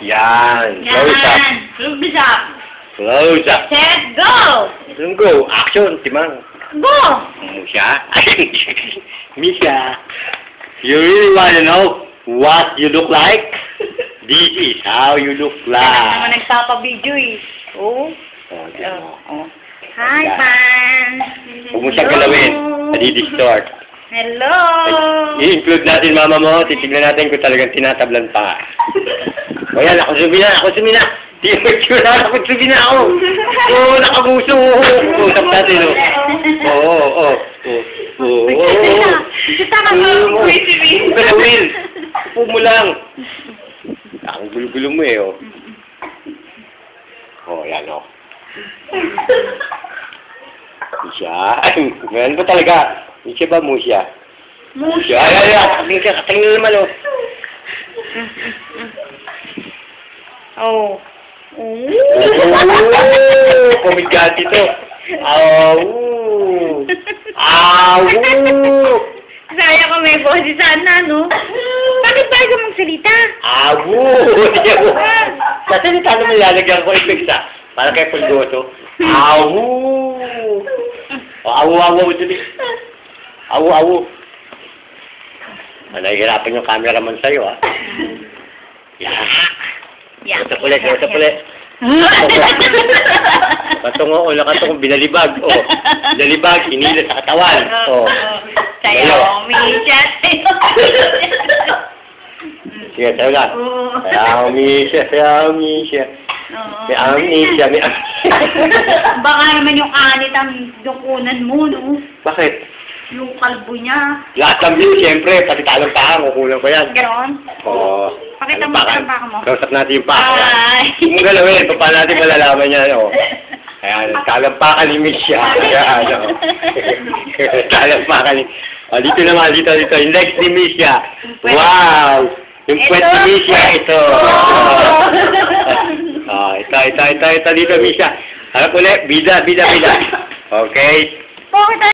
Yan. Close up. Close up. Close up. Set, go! Go. Action, Timang. Go! Misha. Misha. You really want to know what you look like? This is how you look Kaya like. naman nagpapabidyo eh. Oh. Oh, tignan mo. Oh. Hi, fans! Huwag mo siyang galawin. Nadi-distort. Hello! I-include natin mama mo. Titignan natin kung talagang tinatablan pa. O yan, ako sumina. Ako sumina ako. Oo, nakabuso. Usap natin, o. Oo. Kita ka ba? Huwag galawin. Upo mo lang. Ang gulo-gulo mo eh, o. O, yan, o. Misha. Ngayon ba talaga? Misha ba, Musha? Musha. Ay. Katingin na naman, o. Oh. Kumigati to. Saya ko may boses sana, no? Bakit ba ikaw magsalita? Nasalita naman lalagyan ko effects, ha? Para kay Pulgoso. Awu. Nahihirapan yung cameraman sa'yo, ha? Kausap ulit. Nakatong binalibag. Oh, binalibag, inila sa katawan. Oh. Sayo, Misha. Sige, sayo lang. Sayo, Misha. Baka naman yung anit ang dukunan mo, no? Bakit? Yung kalbo niya. Lahat ng view, siyempre, pati talang paa, kukulang ko yan. Ganon? Oo. Pakita mo ang paa mo. Kausap natin yung paa. Ay. Kung galawin, paano natin malalaman yan, o. Ayan, kalampakan ni Misha. Ayan, o. Kalampakan ni... O, dito naman, dito. Yung legs ni Misha. Wow! Yung puwet ni Misha, ito. Ito, dito, Misha. Harap ulit, bida. Okay? Bakit